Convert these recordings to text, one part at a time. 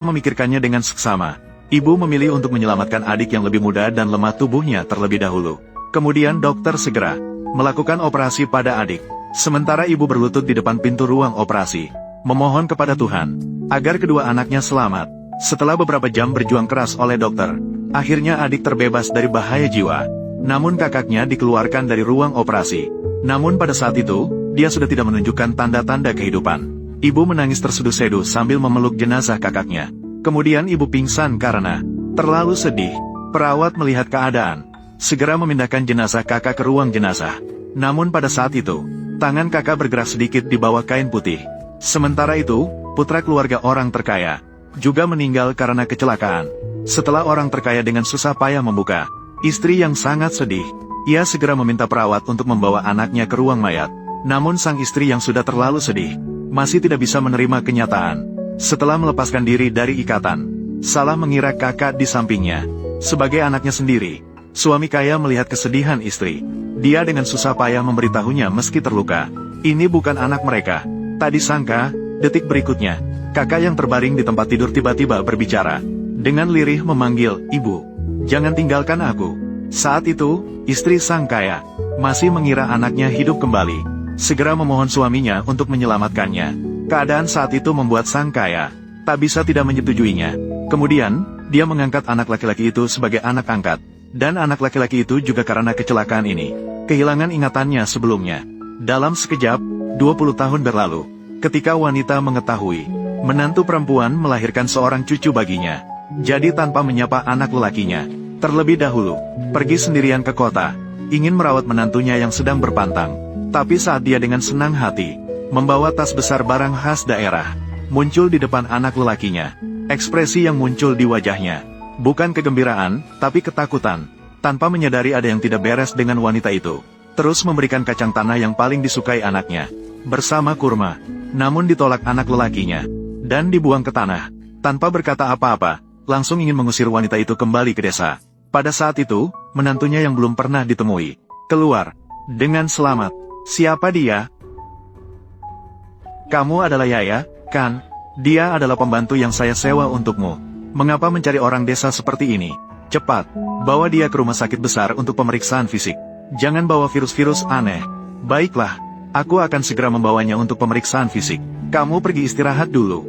memikirkannya dengan seksama. Ibu memilih untuk menyelamatkan adik yang lebih muda dan lemah tubuhnya terlebih dahulu. Kemudian dokter segera melakukan operasi pada adik. Sementara ibu berlutut di depan pintu ruang operasi, memohon kepada Tuhan agar kedua anaknya selamat. Setelah beberapa jam berjuang keras oleh dokter, akhirnya adik terbebas dari bahaya jiwa. Namun kakaknya dikeluarkan dari ruang operasi. Namun pada saat itu, dia sudah tidak menunjukkan tanda-tanda kehidupan. Ibu menangis terseduh-seduh sambil memeluk jenazah kakaknya. Kemudian ibu pingsan karena terlalu sedih. Perawat melihat keadaan, segera memindahkan jenazah kakak ke ruang jenazah. Namun pada saat itu, tangan kakak bergerak sedikit di bawah kain putih. Sementara itu, putra keluarga orang terkaya juga meninggal karena kecelakaan. Setelah orang terkaya dengan susah payah membuka istri yang sangat sedih, ia segera meminta perawat untuk membawa anaknya ke ruang mayat. Namun sang istri yang sudah terlalu sedih, masih tidak bisa menerima kenyataan. Setelah melepaskan diri dari ikatan, salah mengira kakak di sampingnya sebagai anaknya sendiri. Suami kaya melihat kesedihan istri. Dia dengan susah payah memberitahunya meski terluka, ini bukan anak mereka. Tak disangka, detik berikutnya, kakak yang terbaring di tempat tidur tiba-tiba berbicara. Dengan lirih memanggil, "Ibu, jangan tinggalkan aku." Saat itu, istri sang kaya masih mengira anaknya hidup kembali. Segera memohon suaminya untuk menyelamatkannya. Keadaan saat itu membuat sang kaya tak bisa tidak menyetujuinya. Kemudian, dia mengangkat anak laki-laki itu sebagai anak angkat. Dan anak laki-laki itu juga karena kecelakaan ini kehilangan ingatannya sebelumnya. Dalam sekejap, 20 tahun berlalu, ketika wanita mengetahui menantu perempuan melahirkan seorang cucu baginya. Jadi tanpa menyapa anak lelakinya, terlebih dahulu, pergi sendirian ke kota, ingin merawat menantunya yang sedang berpantang. Tapi saat dia dengan senang hati membawa tas besar barang khas daerah, muncul di depan anak lelakinya. Ekspresi yang muncul di wajahnya bukan kegembiraan, tapi ketakutan. Tanpa menyadari ada yang tidak beres dengan wanita itu, terus memberikan kacang tanah yang paling disukai anaknya bersama kurma. Namun ditolak anak lelakinya dan dibuang ke tanah. Tanpa berkata apa-apa, langsung ingin mengusir wanita itu kembali ke desa. Pada saat itu, menantunya yang belum pernah ditemui keluar dengan selamat. "Siapa dia?" "Kamu adalah Yaya, kan? Dia adalah pembantu yang saya sewa untukmu. Mengapa mencari orang desa seperti ini? Cepat, bawa dia ke rumah sakit besar untuk pemeriksaan fisik. Jangan bawa virus-virus aneh." "Baiklah, aku akan segera membawanya untuk pemeriksaan fisik. Kamu pergi istirahat dulu."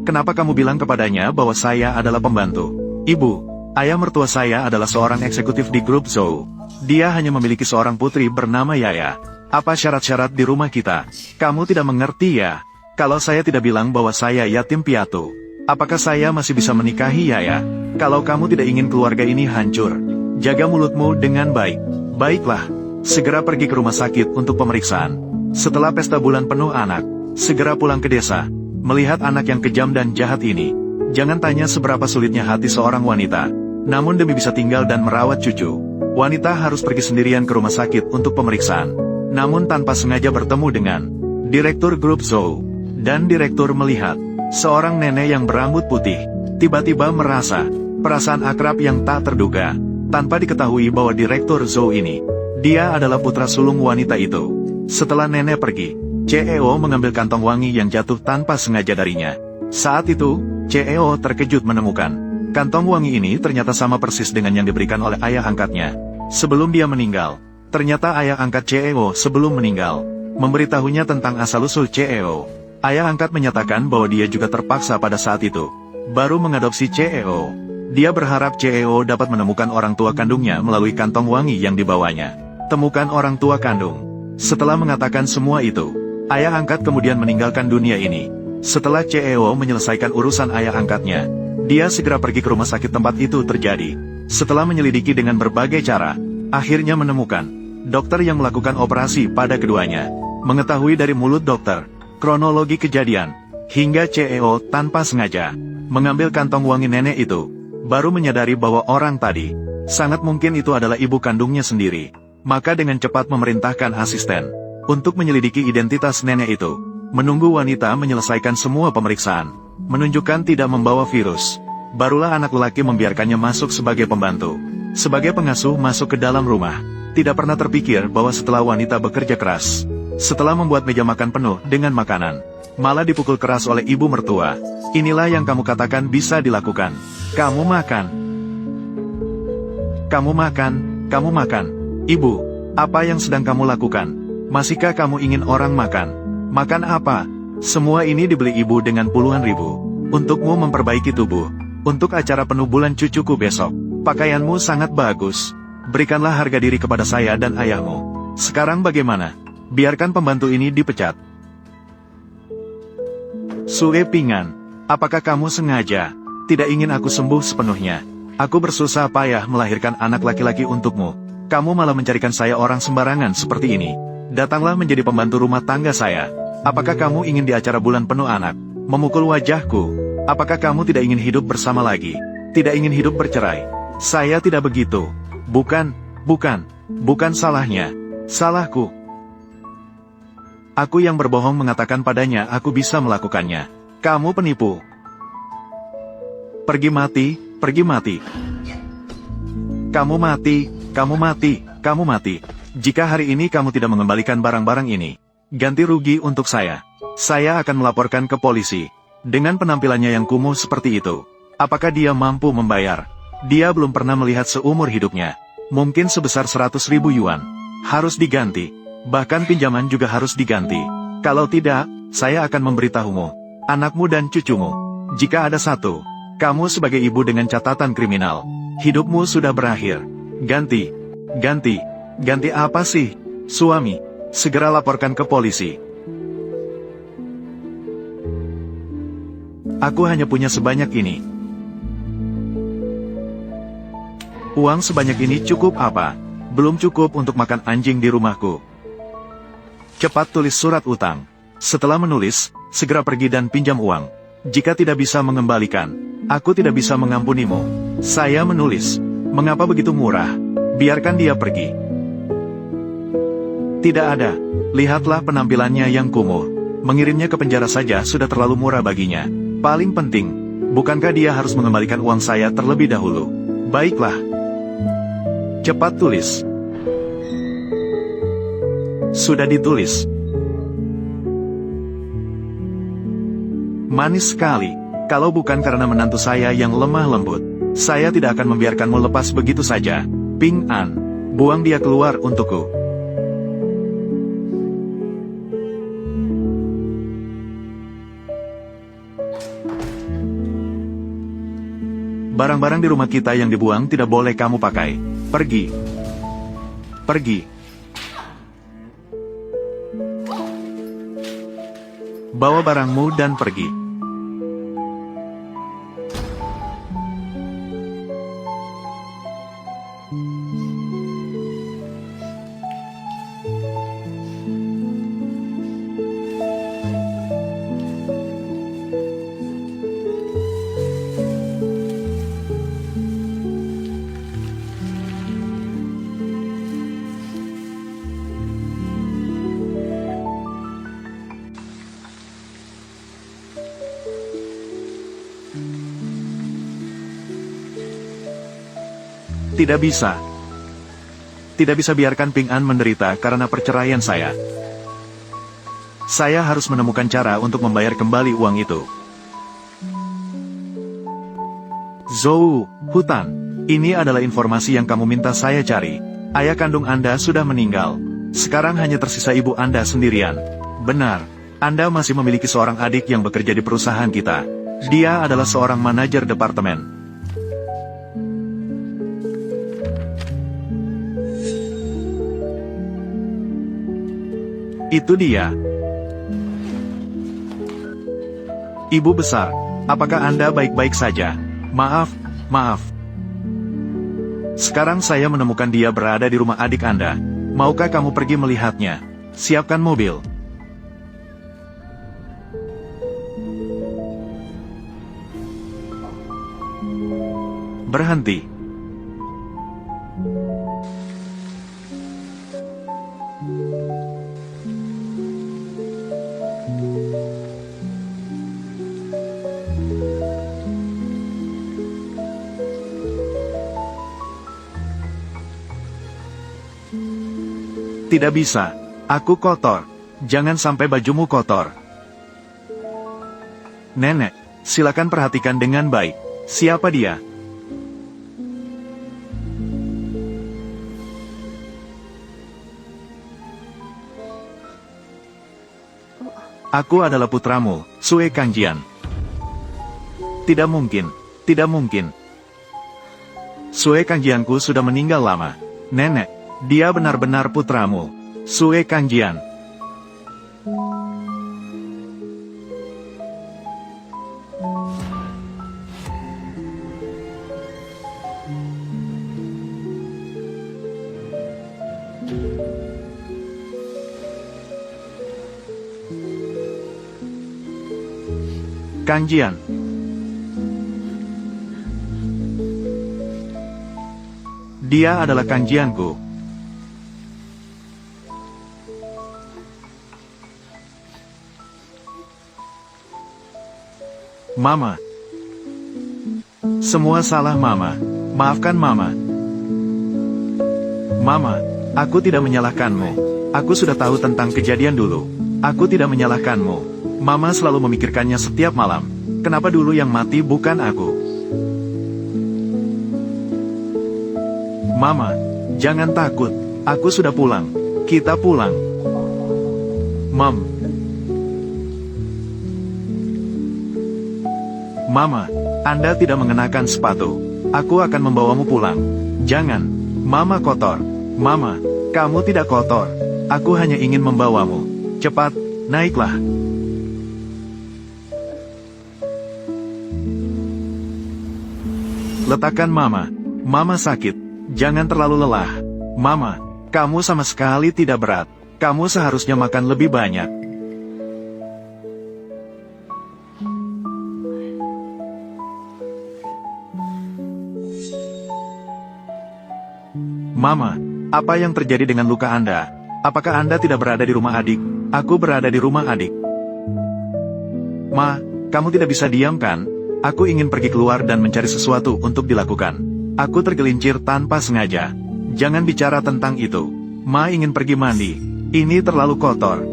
"Kenapa kamu bilang kepadanya bahwa saya adalah pembantu?" "Ibu, ayah mertua saya adalah seorang eksekutif di grup Zou. Dia hanya memiliki seorang putri bernama Yaya. Apa syarat-syarat di rumah kita? Kamu tidak mengerti ya? Kalau saya tidak bilang bahwa saya yatim piatu, apakah saya masih bisa menikahi Yaya? Kalau kamu tidak ingin keluarga ini hancur, jaga mulutmu dengan baik." "Baiklah, segera pergi ke rumah sakit untuk pemeriksaan. Setelah pesta bulan penuh anak, segera pulang ke desa. Melihat anak yang kejam dan jahat ini, jangan tanya seberapa sulitnya hati seorang wanita. Namun demi bisa tinggal dan merawat cucu, wanita harus pergi sendirian ke rumah sakit untuk pemeriksaan." Namun tanpa sengaja bertemu dengan Direktur Grup Zou. Dan Direktur melihat seorang nenek yang berambut putih, tiba-tiba merasa perasaan akrab yang tak terduga. Tanpa diketahui bahwa Direktur Zou ini, dia adalah putra sulung wanita itu. Setelah nenek pergi, CEO mengambil kantong wangi yang jatuh tanpa sengaja darinya. Saat itu, CEO terkejut menemukan kantong wangi ini ternyata sama persis dengan yang diberikan oleh ayah angkatnya sebelum dia meninggal. Ternyata ayah angkat CEO sebelum meninggal memberitahunya tentang asal-usul CEO. Ayah angkat menyatakan bahwa dia juga terpaksa pada saat itu baru mengadopsi CEO. Dia berharap CEO dapat menemukan orang tua kandungnya melalui kantong wangi yang dibawanya. Temukan orang tua kandung. Setelah mengatakan semua itu, ayah angkat kemudian meninggalkan dunia ini. Setelah CEO menyelesaikan urusan ayah angkatnya, dia segera pergi ke rumah sakit tempat itu terjadi. Setelah menyelidiki dengan berbagai cara, akhirnya menemukan dokter yang melakukan operasi pada keduanya. Mengetahui dari mulut dokter kronologi kejadian, hingga CEO tanpa sengaja mengambil kantong wangi nenek itu, baru menyadari bahwa orang tadi sangat mungkin itu adalah ibu kandungnya sendiri. Maka dengan cepat memerintahkan asisten untuk menyelidiki identitas nenek itu. Menunggu wanita menyelesaikan semua pemeriksaan, menunjukkan tidak membawa virus. Barulah anak lelaki membiarkannya masuk sebagai pembantu. Sebagai pengasuh masuk ke dalam rumah. Tidak pernah terpikir bahwa setelah wanita bekerja keras, setelah membuat meja makan penuh dengan makanan, malah dipukul keras oleh ibu mertua. Inilah yang kamu katakan bisa dilakukan. Kamu makan. Kamu makan, kamu makan. Ibu, apa yang sedang kamu lakukan? Masihkah kamu ingin orang makan? Makan apa? Semua ini dibeli ibu dengan puluhan ribu. Untukmu memperbaiki tubuh. Untuk acara penuh bulan cucuku besok. Pakaianmu sangat bagus. Berikanlah harga diri kepada saya dan ayahmu. Sekarang bagaimana? Biarkan pembantu ini dipecat. Sue Pingan, apakah kamu sengaja tidak ingin aku sembuh sepenuhnya? Aku bersusah payah melahirkan anak laki-laki untukmu. Kamu malah mencarikan saya orang sembarangan seperti ini. Datanglah menjadi pembantu rumah tangga saya. Apakah kamu ingin di acara bulan penuh anak memukul wajahku? Apakah kamu tidak ingin hidup bersama lagi? Tidak ingin hidup bercerai? Saya tidak begitu. Bukan salahnya. Salahku. Aku yang berbohong mengatakan padanya aku bisa melakukannya. Kamu penipu. Pergi mati, pergi mati. Kamu mati, kamu mati, kamu mati. Jika hari ini kamu tidak mengembalikan barang-barang ini, ganti rugi untuk saya. Saya akan melaporkan ke polisi. Dengan penampilannya yang kumuh seperti itu, apakah dia mampu membayar? Dia belum pernah melihat seumur hidupnya. Mungkin sebesar 100.000 yuan. Harus diganti. Bahkan pinjaman juga harus diganti. Kalau tidak, saya akan memberitahumu, anakmu dan cucumu. Jika ada satu, kamu sebagai ibu dengan catatan kriminal, hidupmu sudah berakhir. Ganti. Ganti apa sih? Suami, segera laporkan ke polisi. Aku hanya punya sebanyak ini. Uang sebanyak ini cukup apa? Belum cukup untuk makan anjing di rumahku. Cepat tulis surat utang. Setelah menulis, segera pergi dan pinjam uang. Jika tidak bisa mengembalikan, aku tidak bisa mengampunimu. Saya menulis. Mengapa begitu murah? Biarkan dia pergi. Tidak ada. Lihatlah penampilannya yang kumuh. Mengirimnya ke penjara saja sudah terlalu murah baginya. Paling penting, bukankah dia harus mengembalikan uang saya terlebih dahulu? Baiklah. Cepat tulis. Sudah ditulis. Manis sekali. Kalau bukan karena menantu saya yang lemah lembut, saya tidak akan membiarkanmu lepas begitu saja. Ping An, buang dia keluar untukku. Barang-barang di rumah kita yang dibuang tidak boleh kamu pakai. Pergi. Pergi. Bawa barangmu dan pergi. Tidak bisa. Tidak bisa biarkan Ping An menderita karena perceraian saya. Saya harus menemukan cara untuk membayar kembali uang itu. Zhou, hutan. Ini adalah informasi yang kamu minta saya cari. Ayah kandung Anda sudah meninggal. Sekarang hanya tersisa ibu Anda sendirian. Benar. Anda masih memiliki seorang adik yang bekerja di perusahaan kita. Dia adalah seorang manajer departemen. Itu dia. Ibu besar, apakah Anda baik-baik saja? Maaf. Sekarang saya menemukan dia berada di rumah adik Anda. Maukah kamu pergi melihatnya? Siapkan mobil. Berhenti. Tidak bisa. Aku kotor. Jangan sampai bajumu kotor. Nenek, silakan perhatikan dengan baik. Siapa dia? Aku adalah putramu, Sue Kangjian. Tidak mungkin, tidak mungkin. Sue Kangjianku sudah meninggal lama. Nenek, dia benar-benar putramu, Sue Kangjian. Kangjian. Dia adalah Kangjianku. Mama. Semua salah Mama. Maafkan Mama. Mama, aku tidak menyalahkanmu. Aku sudah tahu tentang kejadian dulu. Aku tidak menyalahkanmu. Mama selalu memikirkannya setiap malam. Kenapa dulu yang mati bukan aku? Mama, jangan takut. Aku sudah pulang. Kita pulang. Mom. Mama, Anda tidak mengenakan sepatu. Aku akan membawamu pulang. Jangan. Mama kotor. Mama, kamu tidak kotor. Aku hanya ingin membawamu. Cepat, naiklah. Letakkan Mama. Mama sakit. Jangan terlalu lelah. Mama, kamu sama sekali tidak berat. Kamu seharusnya makan lebih banyak. Mama, apa yang terjadi dengan luka Anda? Apakah Anda tidak berada di rumah adik? Aku berada di rumah adik. Ma, kamu tidak bisa diam kan? Aku ingin pergi keluar dan mencari sesuatu untuk dilakukan. Aku tergelincir tanpa sengaja. Jangan bicara tentang itu. Ma ingin pergi mandi. Ini terlalu kotor.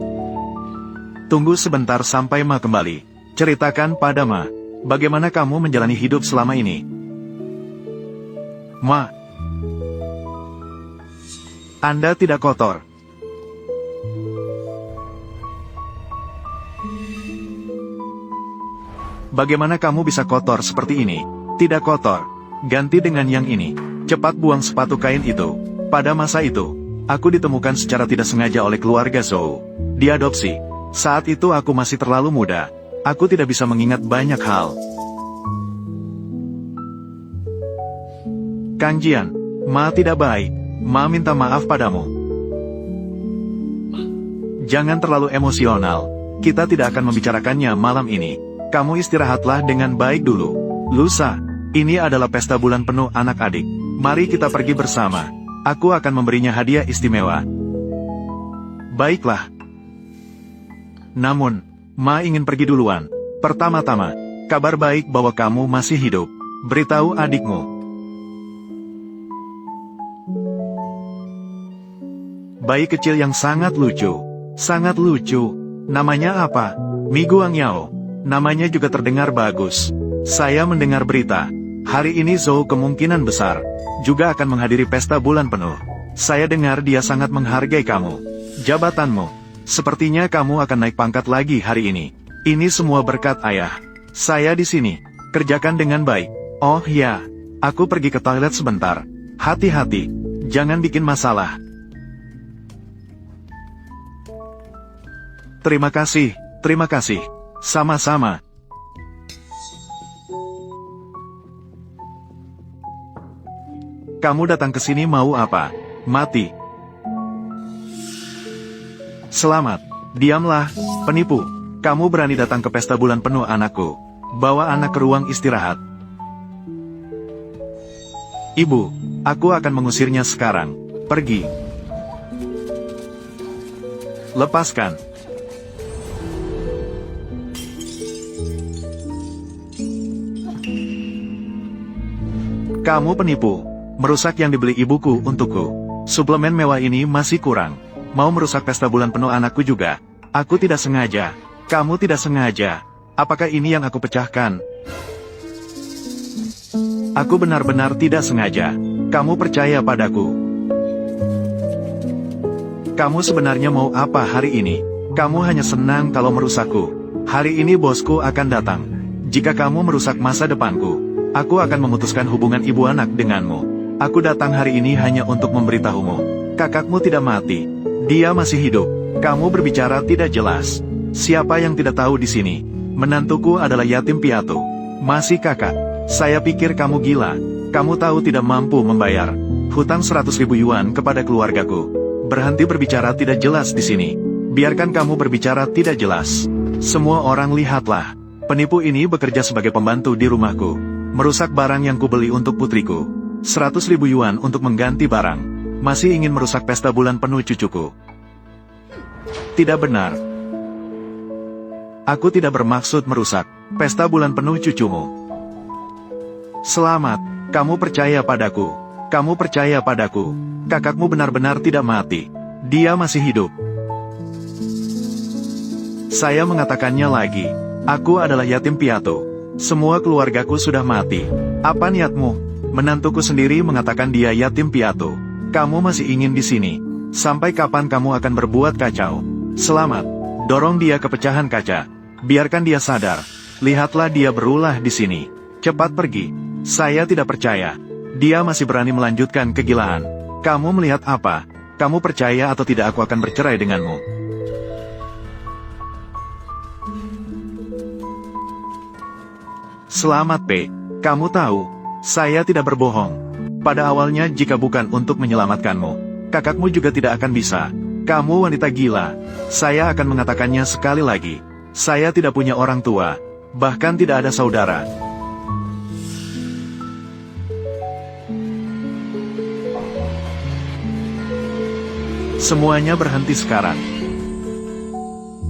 Tunggu sebentar sampai Ma kembali. Ceritakan pada Ma. Bagaimana kamu menjalani hidup selama ini? Ma. Anda tidak kotor. Bagaimana kamu bisa kotor seperti ini? Tidak kotor. Ganti dengan yang ini. Cepat buang sepatu kain itu. Pada masa itu, aku ditemukan secara tidak sengaja oleh keluarga Zhou. Diadopsi. Saat itu aku masih terlalu muda. Aku tidak bisa mengingat banyak hal. Kangjian, Ma tidak baik. Ma minta maaf padamu. Jangan terlalu emosional. Kita tidak akan membicarakannya malam ini. Kamu istirahatlah dengan baik dulu. Lusa, ini adalah pesta bulan penuh anak adik. Mari kita pergi bersama. Aku akan memberinya hadiah istimewa. Baiklah. Namun, Ma ingin pergi duluan. Pertama-tama, kabar baik bahwa kamu masih hidup. Beritahu adikmu. Bayi kecil yang sangat lucu. Sangat lucu. Namanya apa? Mi Guangyao. Namanya juga terdengar bagus. Saya mendengar berita. Hari ini Zhou kemungkinan besar juga akan menghadiri pesta bulan penuh. Saya dengar dia sangat menghargai kamu. Jabatanmu. Sepertinya kamu akan naik pangkat lagi hari ini. Ini semua berkat ayah. Saya di sini. Kerjakan dengan baik. Oh ya. Aku pergi ke toilet sebentar. Hati-hati. Jangan bikin masalah. Terima kasih. Terima kasih. Sama-sama. Kamu datang ke sini mau apa? Mati. Selamat. Diamlah, penipu. Kamu berani datang ke pesta bulan penuh anakku. Bawa anak ke ruang istirahat. Ibu, aku akan mengusirnya sekarang. Pergi. Lepaskan. Kamu penipu. Merusak yang dibeli ibuku untukku. Suplemen mewah ini masih kurang. Mau merusak pesta bulan penuh anakku juga. Aku tidak sengaja. Kamu tidak sengaja. Apakah ini yang aku pecahkan? Aku benar-benar tidak sengaja. Kamu percaya padaku. Kamu sebenarnya mau apa hari ini? Kamu hanya senang kalau merusakku. Hari ini bosku akan datang. Jika kamu merusak masa depanku, aku akan memutuskan hubungan ibu anak denganmu. Aku datang hari ini hanya untuk memberitahumu. Kakakmu tidak mati. Dia masih hidup. Kamu berbicara tidak jelas. Siapa yang tidak tahu di sini? Menantuku adalah yatim piatu. Masih kakak. Saya pikir kamu gila. Kamu tahu tidak mampu membayar hutang 100.000 yuan kepada keluargaku. Berhenti berbicara tidak jelas di sini. Biarkan kamu berbicara tidak jelas. Semua orang lihatlah. Penipu ini bekerja sebagai pembantu di rumahku. Merusak barang yang kubeli untuk putriku. 100.000 yuan untuk mengganti barang. Masih ingin merusak pesta bulan penuh cucuku. Tidak benar. Aku tidak bermaksud merusak pesta bulan penuh cucumu. Selamat, kamu percaya padaku. Kamu percaya padaku. Kakakmu benar-benar tidak mati. Dia masih hidup. Saya mengatakannya lagi. Aku adalah yatim piatu. Semua keluargaku sudah mati. Apa niatmu? Menantuku sendiri mengatakan dia yatim piatu. Kamu masih ingin di sini. Sampai kapan kamu akan berbuat kacau? Selamat. Dorong dia ke pecahan kaca. Biarkan dia sadar. Lihatlah dia berulah di sini. Cepat pergi. Saya tidak percaya. Dia masih berani melanjutkan kegilaan. Kamu melihat apa? Kamu percaya atau tidak aku akan bercerai denganmu? Selamat P. Kamu tahu, saya tidak berbohong. Pada awalnya jika bukan untuk menyelamatkanmu, kakakmu juga tidak akan bisa. Kamu wanita gila. Saya akan mengatakannya sekali lagi. Saya tidak punya orang tua. Bahkan tidak ada saudara. Semuanya berhenti sekarang.